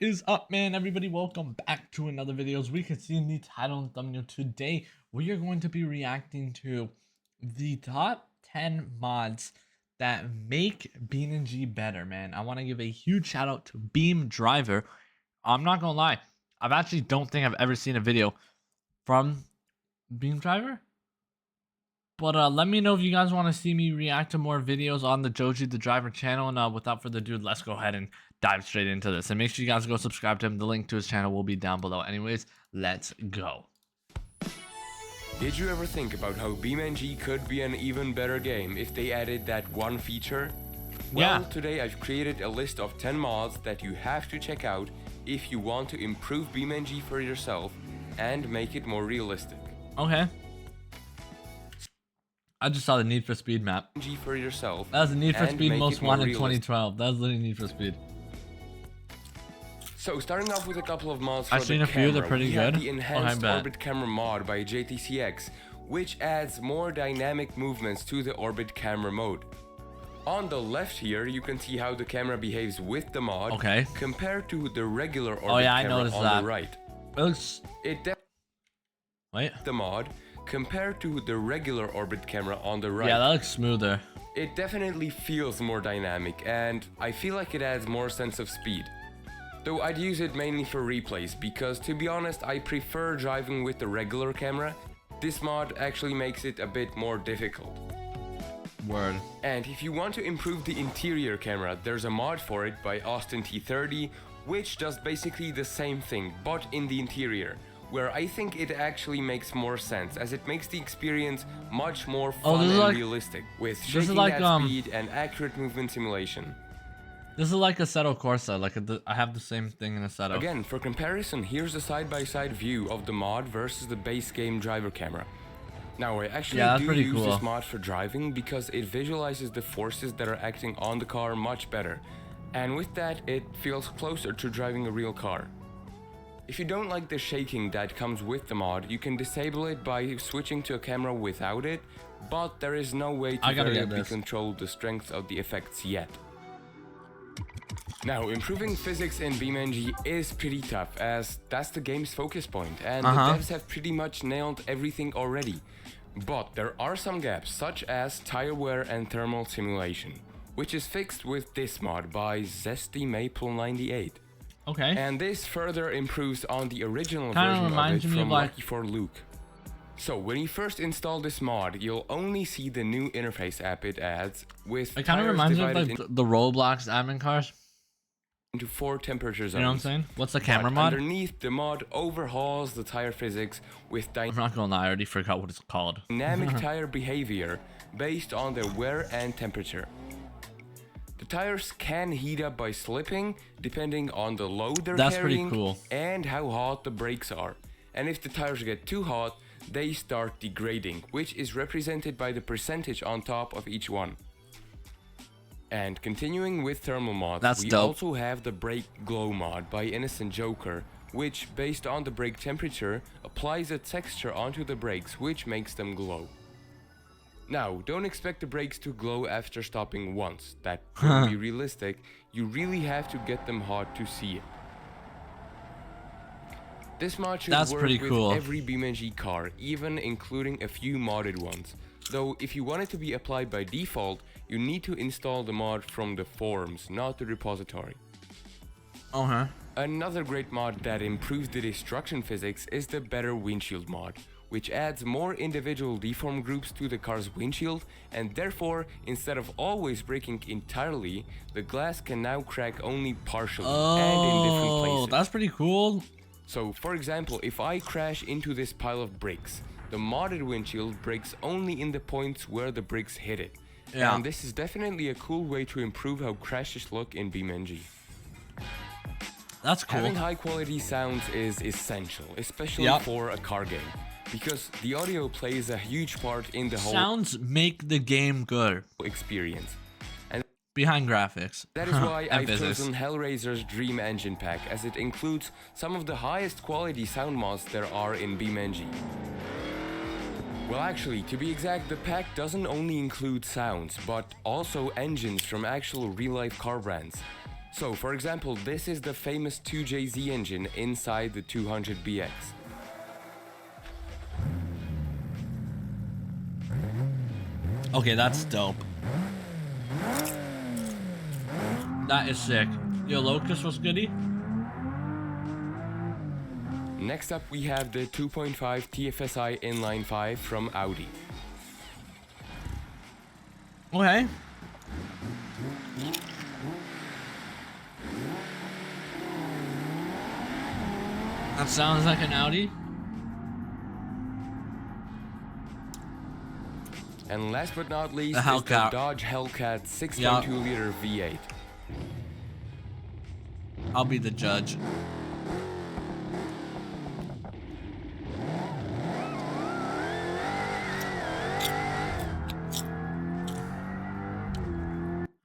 is up, man? Everybody, welcome back to another video. As we can see in the title and thumbnail, today we are going to be reacting to the top 10 mods that make beamng better, man. I want to give a huge shout out to beamng.drive. I'm not gonna lie, I've actually don't think I've ever seen a video from beamng.drive. But let me know if you guys want to see me react to more videos on the Joji the Driver channel. And without further ado, let's go ahead and dive straight into this. And make sure you guys go subscribe to him. The link to his channel will be down below. Anyways, let's go. Did you ever think about how beamng could be an even better game if they added that one feature? Well, today I've created a list of 10 mods that you have to check out if you want to improve beamng for yourself and make it more realistic. Okay. I just saw the Need for Speed map. For yourself. That was the Need for Speed Most Wanted 2012. That was literally Need for Speed. So starting off with a couple of mods for I've seen a few, they're pretty good. The enhanced orbit camera mod by JTCX, which adds more dynamic movements to the orbit camera mode. On the left here, you can see how the camera behaves with the mod compared to the regular orbit camera on the right. It looks... Wait. The mod compared to the regular orbit camera on the right. Yeah, that looks smoother. It definitely feels more dynamic, and I feel like it adds more sense of speed. Though I'd use it mainly for replays, because to be honest, I prefer driving with the regular camera. This mod actually makes it a bit more difficult. Word. And if you want to improve the interior camera, there's a mod for it by Austin T30, which does basically the same thing, but in the interior, where I think it actually makes more sense, as it makes the experience much more fun and realistic, with shaking at speed and accurate movement simulation. This is like Assetto Corsa, I have the same thing in Assetto. Again, for comparison, here's a side-by-side view of the mod versus the base game driver camera. Now, I actually do use this mod for driving because it visualizes the forces that are acting on the car much better, and with that, it feels closer to driving a real car. If you don't like the shaking that comes with the mod, you can disable it by switching to a camera without it, but there is no way to variably control the strength of the effects yet. Now, improving physics in beamng is pretty tough, as that's the game's focus point, and the devs have pretty much nailed everything already. But there are some gaps, such as tire wear and thermal simulation, which is fixed with this mod by ZestyMaple98. Okay. And this further improves on the original version of it from Lucky for Luke. So when you first install this mod, you'll only see the new interface app it adds, with it kind of reminds me of like the Roblox admin cars. Into 4 temperature zones. You know what I'm saying? What's the camera mod? Underneath, the mod overhauls the tire physics with I'm not gonna lie, I already forgot what it's called. Dynamic tire behavior based on their wear and temperature. The tires can heat up by slipping, depending on the load they're carrying and how hot the brakes are. And if the tires get too hot, they start degrading, which is represented by the percentage on top of each one. And continuing with thermal mods, we also have the brake glow mod by Innocent Joker, which, based on the brake temperature, applies a texture onto the brakes, which makes them glow. Now, don't expect the brakes to glow after stopping once. That wouldn't be realistic. You really have to get them hot to see it. This mod should work with every beamng car, even including a few modded ones. Though, if you want it to be applied by default, you need to install the mod from the forums, not the repository. Another great mod that improves the destruction physics is the Better Windshield mod, which adds more individual deform groups to the car's windshield, and therefore, instead of always breaking entirely, the glass can now crack only partially and in different places. That's pretty cool. So, for example, if I crash into this pile of bricks, the modded windshield breaks only in the points where the bricks hit it. And this is definitely a cool way to improve how crashes look in beamng. That's cool. Having high quality sounds is essential, especially for a car game, because the audio plays a huge part in the whole sounds make the game good experience. And behind graphics. That is why I've chosen Hellraiser's Dream Engine pack, as it includes some of the highest quality sound mods there are in beamng. Well, actually, to be exact, the pack doesn't only include sounds, but also engines from actual real-life car brands. So, for example, this is the famous 2JZ engine inside the 200BX. Okay, that's dope. That is sick. Yo, Locust, what's goody? Next up, we have the 2.5 TFSI inline 5 from Audi. Okay. That sounds like an Audi. And last but not least is the Dodge Hellcat 6.2-liter V8. I'll be the judge.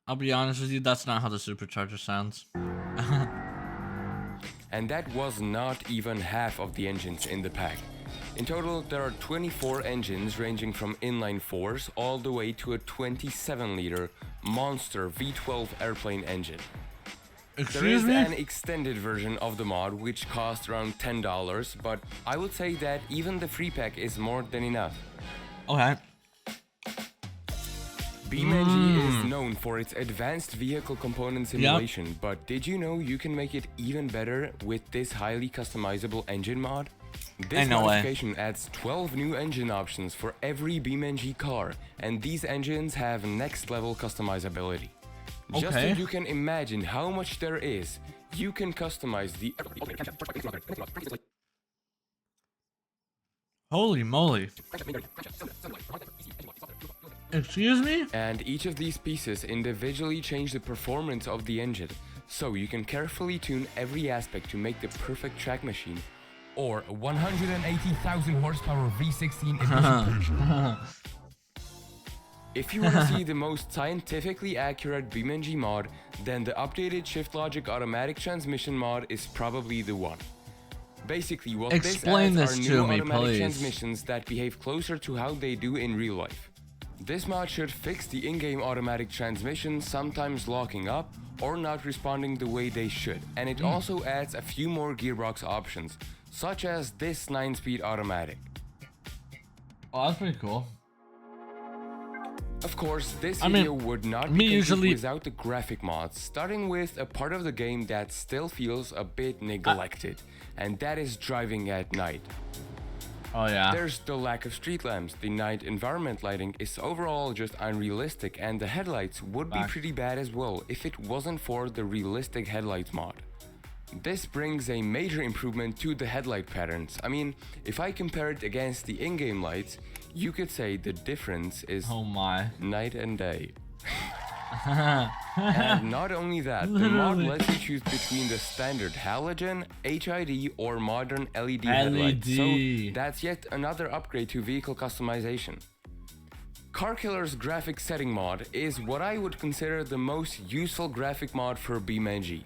I'll be honest with you, that's not how the supercharger sounds. And that was not even half of the engines in the pack. In total, there are 24 engines ranging from inline 4s all the way to a 27-liter monster V12 airplane engine. There is an extended version of the mod which costs around $10, but I would say that even the free pack is more than enough. Okay. beamng is known for its advanced vehicle component simulation, but did you know you can make it even better with this highly customizable engine mod? This modification adds 12 new engine options for every beamng car, and these engines have next level customizability. Just so you can imagine how much there is, you can customize the... Holy moly. Excuse me? And each of these pieces individually change the performance of the engine, so you can carefully tune every aspect to make the perfect track machine, or a 180,000 horsepower V16 edition. If you want to see the most scientifically accurate beamng mod, then the updated shift logic automatic transmission mod is probably the one. Basically, what this adds are new automatic transmissions that behave closer to how they do in real life. This mod should fix the in-game automatic transmission sometimes locking up or not responding the way they should, and it also adds a few more gearbox options, such as this 9-speed automatic. Oh, that's pretty cool. Of course, this video would not be complete without the graphic mods, starting with a part of the game that still feels a bit neglected, and that is driving at night. Oh yeah. There's the lack of street lamps, the night environment lighting is overall just unrealistic, and the headlights would be pretty bad as well if it wasn't for the realistic headlights mod. This brings a major improvement to the headlight patterns. I mean, if I compare it against the in-game lights, you could say the difference is night and day. And not only that, the mod lets you choose between the standard halogen, HID, or modern LED headlights, so that's yet another upgrade to vehicle customization. Car Killer's graphic setting mod is what I would consider the most useful graphic mod for beamng.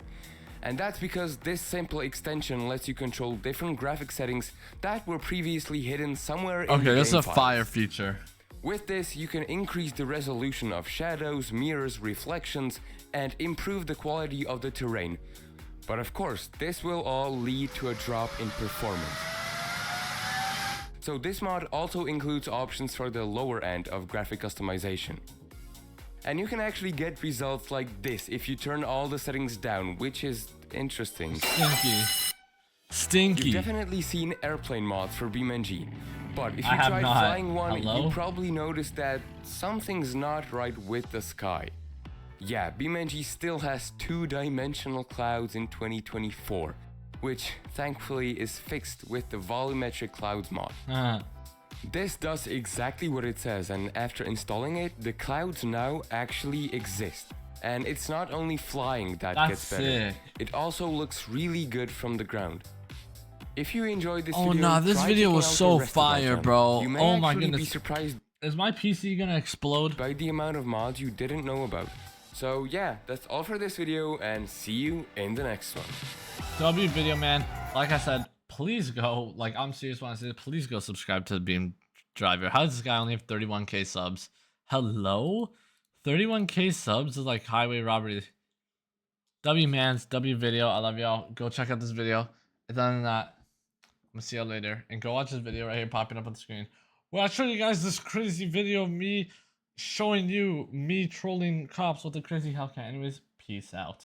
And that's because this simple extension lets you control different graphic settings that were previously hidden somewhere in the game Okay, that's a files. fire feature. With this, you can increase the resolution of shadows, mirrors, reflections, and improve the quality of the terrain. But of course, this will all lead to a drop in performance. So this mod also includes options for the lower end of graphic customization. And you can actually get results like this if you turn all the settings down, which is interesting. Stinky. You've definitely seen airplane mods for beamng, but if you tried flying one, you probably noticed that something's not right with the sky. Yeah, beamng still has two-dimensional clouds in 2024, which thankfully is fixed with the volumetric clouds mod. This does exactly what it says, and after installing it, the clouds now actually exist. And it's not only flying that gets better, it also looks really good from the ground. If you enjoyed this video, this video was so fire, bro. You may oh my actually goodness. be surprised Is my PC gonna explode? by the amount of mods you didn't know about. So yeah, that's all for this video, and see you in the next one. W video, man. Like I said, please go, like, I'm serious when I say it, please go subscribe to the beamng driver. How does this guy only have 31k subs? Hello? 31k subs is like highway robbery. W-mans, W video. I love y'all. Go check out this video. And other than that, I'm gonna see y'all later. And go watch this video right here popping up on the screen, where I show you guys this crazy video of me showing you me trolling cops with a crazy Hellcat. Anyways, peace out.